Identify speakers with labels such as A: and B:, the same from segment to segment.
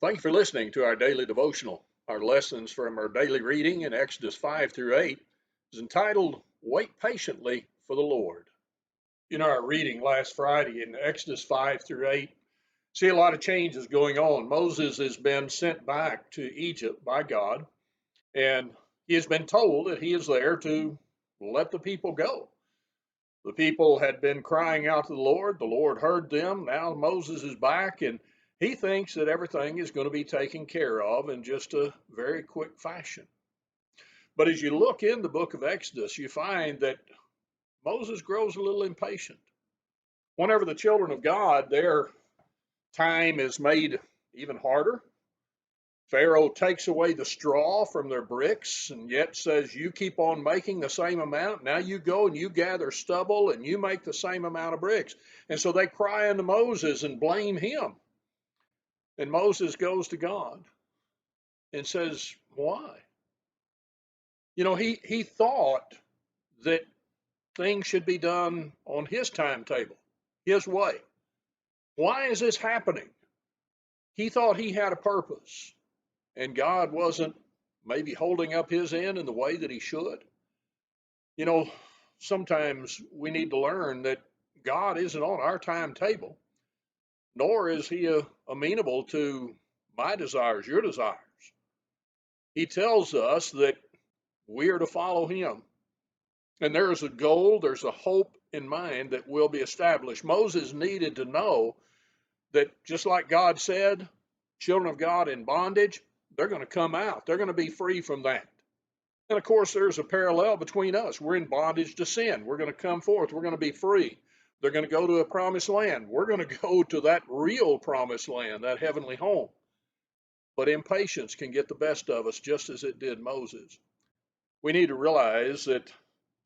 A: Thank you for listening to our daily devotional. Our lessons from our daily reading in Exodus 5 through 8 is entitled Wait Patiently for the Lord. In our reading last Friday in Exodus 5 through 8, see a lot of changes going on. Moses has been sent back to Egypt by God, and he has been told that he is there to let the people go. The people had been crying out to the Lord. The Lord heard them. Now Moses is back, and he thinks that everything is going to be taken care of in just a very quick fashion. But as you look in the book of Exodus, you find that Moses grows a little impatient. Whenever the children of God, their time is made even harder, Pharaoh takes away the straw from their bricks and yet says, you keep on making the same amount. Now you go and you gather stubble and you make the same amount of bricks. And so they cry unto Moses and blame him. And Moses goes to God and says, why? You know, he thought that things should be done on his timetable, his way. Why is this happening? He thought he had a purpose, and God wasn't maybe holding up his end in the way that he should. You know, sometimes we need to learn that God isn't on our timetable, nor is he amenable to my desires, your desires. He tells us that we are to follow him. And there is a goal, there's a hope in mind that will be established. Moses needed to know that just like God said, children of God in bondage, they're going to come out. They're going to be free from that. And of course, there's a parallel between us. We're in bondage to sin. We're going to come forth. We're going to be free. They're going to go to a promised land. We're going to go to that real promised land, that heavenly home. But impatience can get the best of us, just as it did Moses. We need to realize that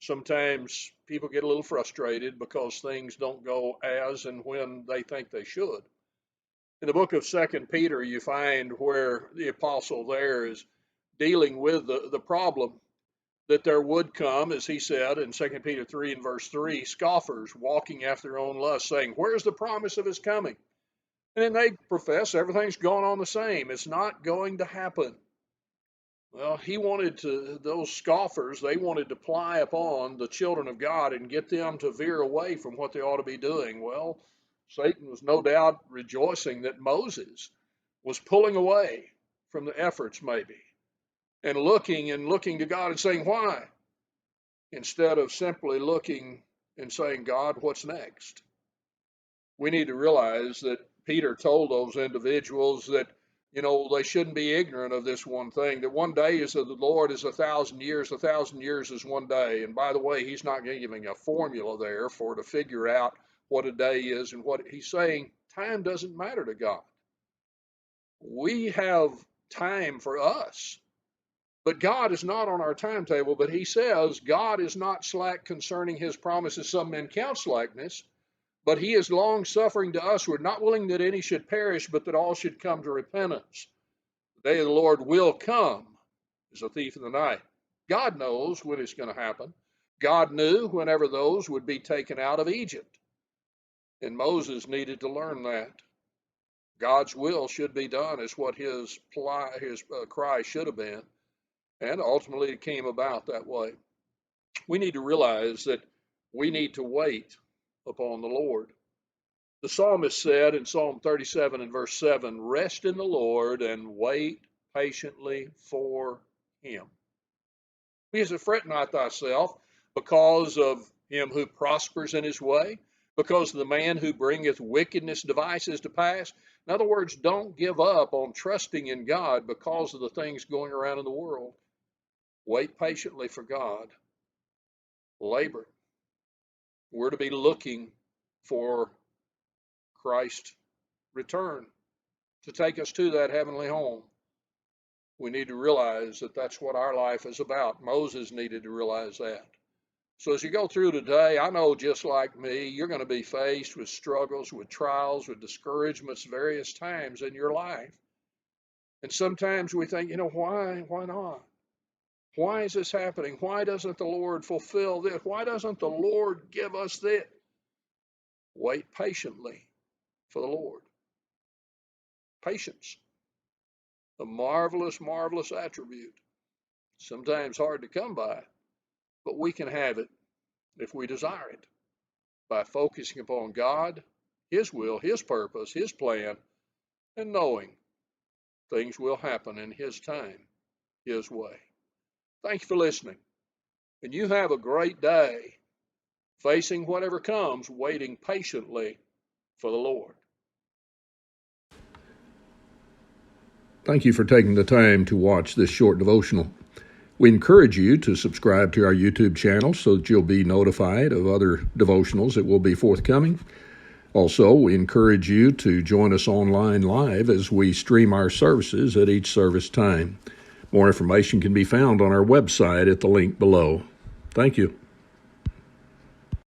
A: sometimes people get a little frustrated because things don't go as and when they think they should. In the book of 2 Peter, you find where the apostle there is dealing with the problem that there would come, as he said in 2 Peter 3 and verse 3, scoffers walking after their own lust, saying, where's the promise of his coming? And then they profess everything's going on the same. It's not going to happen. Well, he wanted to, those scoffers, they wanted to ply upon the children of God and get them to veer away from what they ought to be doing. Well, Satan was no doubt rejoicing that Moses was pulling away from the efforts, maybe, and looking to God and saying, why? Instead of simply looking and saying, God, what's next? We need to realize that Peter told those individuals that, you know, they shouldn't be ignorant of this one thing, that one day is of the Lord is 1,000 years is one day. And by the way, he's not giving a formula there for to figure out what a day is and what he's saying. Time doesn't matter to God. We have time for us, but God is not on our timetable. But he says God is not slack concerning his promises, some men count slackness, but he is long suffering to us. We're not willing that any should perish, but that all should come to repentance. The day of the Lord will come as a thief in the night. God knows when it's going to happen. God knew whenever those would be taken out of Egypt. And Moses needed to learn that. God's will should be done is what his cry should have been. And ultimately it came about that way. We need to realize that we need to wait upon the Lord. The psalmist said in Psalm 37 and verse 7, rest in the Lord and wait patiently for him. He said, fret not thyself because of him who prospers in his way, because of the man who bringeth wickedness devices to pass. In other words, don't give up on trusting in God because of the things going around in the world. Wait patiently for God. Labor. We're to be looking for Christ's return to take us to that heavenly home. We need to realize that that's what our life is about. Moses needed to realize that. So as you go through today, I know just like me, you're going to be faced with struggles, with trials, with discouragements various times in your life. And sometimes we think, you know, why not? Why is this happening? Why doesn't the Lord fulfill this? Why doesn't the Lord give us this? Wait patiently for the Lord. Patience. a marvelous, marvelous attribute. Sometimes hard to come by, but we can have it if we desire it by focusing upon God, His will, His purpose, His plan, and knowing things will happen in His time, His way. Thank you for listening. And you have a great day facing whatever comes, waiting patiently for the Lord.
B: Thank you for taking the time to watch this short devotional. We encourage you to subscribe to our YouTube channel so that you'll be notified of other devotionals that will be forthcoming. Also, we encourage you to join us online live as we stream our services at each service time. More information can be found on our website at the link below. Thank you.